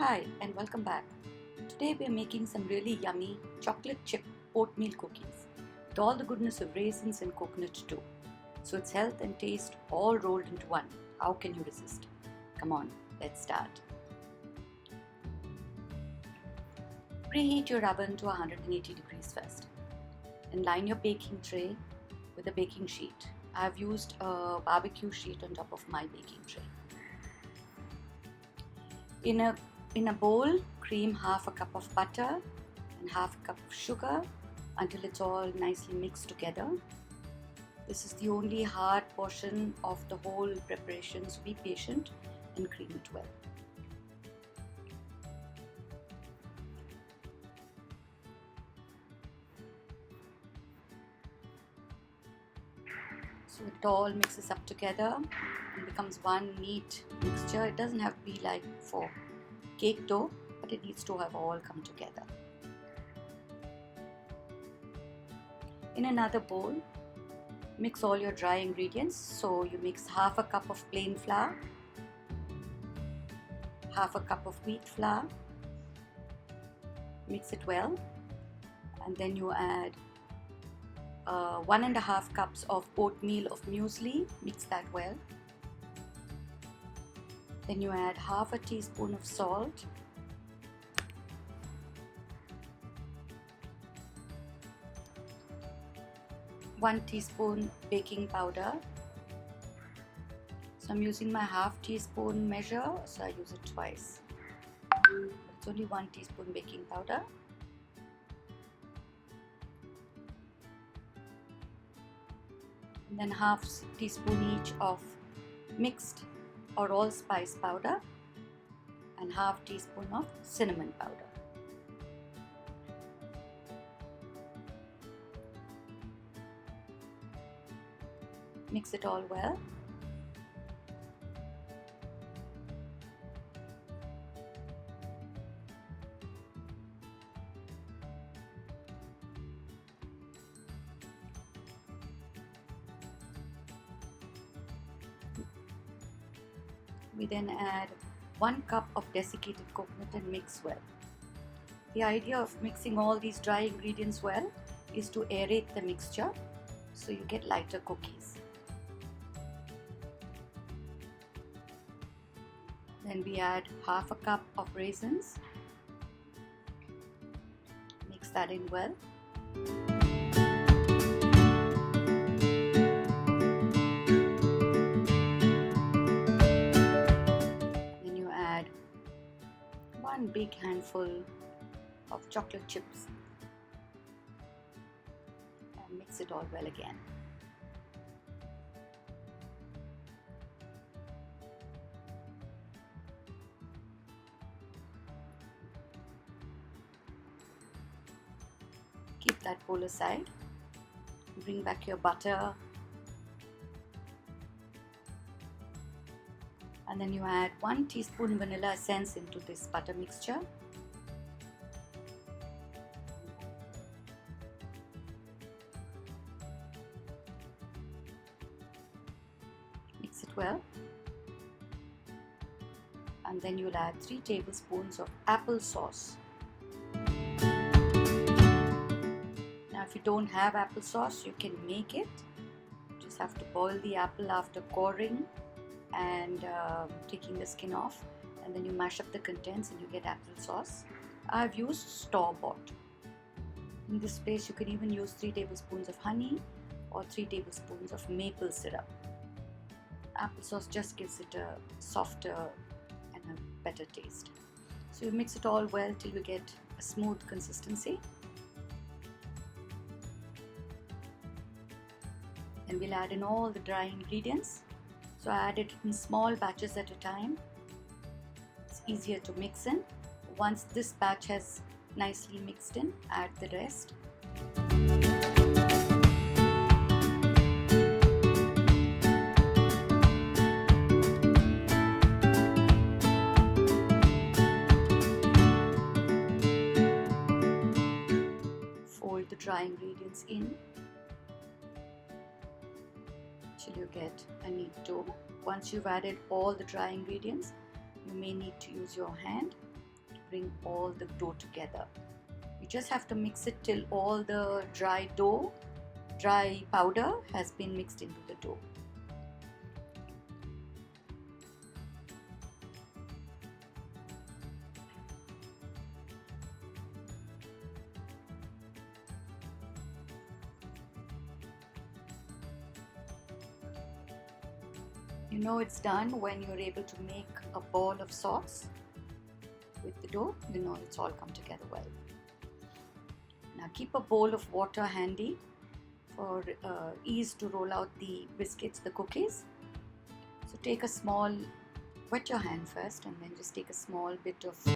Hi and welcome back. Today we are making some really yummy chocolate chip oatmeal cookies with all the goodness of raisins and coconut too. So it's health and taste all rolled into one. How can you resist? Come on, let's start. Preheat your oven to 180 degrees first and line your baking tray with a baking sheet. I have used a barbecue sheet on top of my baking tray. In a bowl, cream half a cup of butter and half a cup of sugar until it's all nicely mixed together. This is the only hard portion of the whole preparation, so be patient and cream it well. So it all mixes up together and becomes one neat mixture. It doesn't have to be like for cake dough, but it needs to have all come together. In another bowl, mix all your dry ingredients. So you mix half a cup of plain flour, half a cup of wheat flour, mix it well, and then you add 1.5 cups of oatmeal of muesli, mix that well. Then you add half a teaspoon of salt, one teaspoon baking powder. So I'm using my half teaspoon measure, so I use it twice. It's only 1 teaspoon baking powder. And then half teaspoon each of mixed or allspice powder and half teaspoon of cinnamon powder. Mix it all well. We then add 1 cup of desiccated coconut and mix well. The idea of mixing all these dry ingredients well is to aerate the mixture so you get lighter cookies. Then we add half a cup of raisins. Mix that in well. One big handful of chocolate chips and mix it all well again. Keep that bowl aside. Bring back your butter. And then you add 1 teaspoon vanilla essence into this butter mixture. Mix it well. And then you'll add 3 tablespoons of applesauce. Now if you don't have applesauce, you can make it. You just have to boil the apple after coring and taking the skin off, and then you mash up the contents and you get applesauce. I've used store-bought. In this place you can even use 3 tablespoons of honey or 3 tablespoons of maple syrup. Applesauce just gives it a softer and a better taste. So you mix it all well till you get a smooth consistency. And we'll add in all the dry ingredients. So I add it in small batches at a time. It's easier to mix in. Once this batch has nicely mixed in, add the rest. Fold the dry ingredients in till you get a neat dough. Once you've added all the dry ingredients, you may need to use your hand bring all the dough together. You just have to mix it till all the dry powder has been mixed into the dough. You know it's done when you're able to make a ball of sauce with the dough. You know it's all come together well. Now keep a bowl of water handy for ease to roll out the biscuits, the cookies. So take wet your hand first, and then just take a small bit of the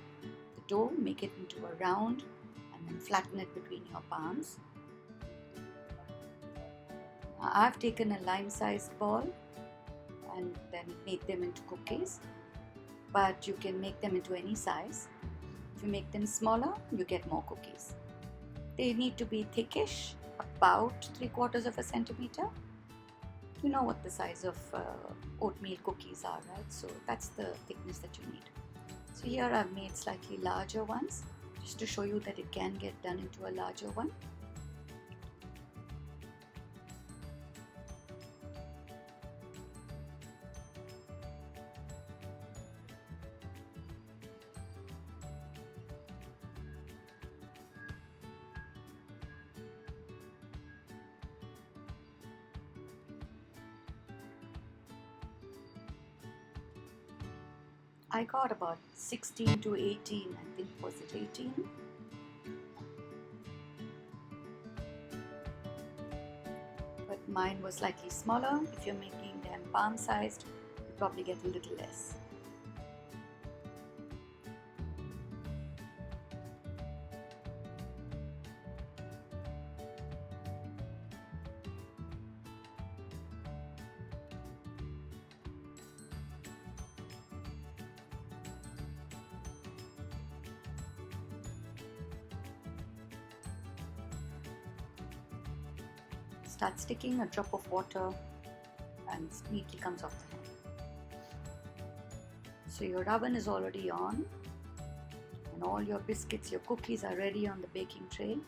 dough, make it into a round, and then flatten it between your palms. Now I've taken a lime-sized ball and then make them into cookies, but you can make them into any size. If you make them smaller, you get more cookies. They need to be thickish, about 3/4 of a centimeter. You know what the size of oatmeal cookies are, right? So that's the thickness that you need. So here I've made slightly larger ones, just to show you that it can get done into a larger one. I got about 16 to 18, I think, was it 18? But mine was slightly smaller. If you're making them palm sized, you probably get a little less. Start sticking a drop of water and it neatly comes off the hand. So your oven is already on and all your biscuits, your cookies are ready on the baking tray.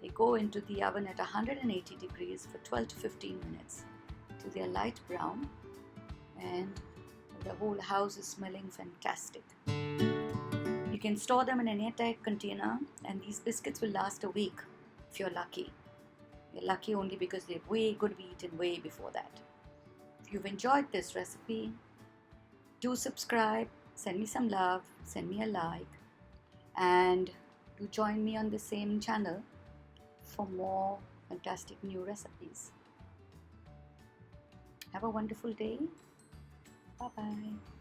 They go into the oven at 180 degrees for 12 to 15 minutes till they are light brown and the whole house is smelling fantastic. You can store them in an airtight container and these biscuits will last a week if you're lucky. You're lucky only because they're way good to be eaten way before that. If you've enjoyed this recipe, do subscribe, send me some love, send me a like, and do join me on the same channel for more fantastic new recipes. Have a wonderful day. Bye-bye.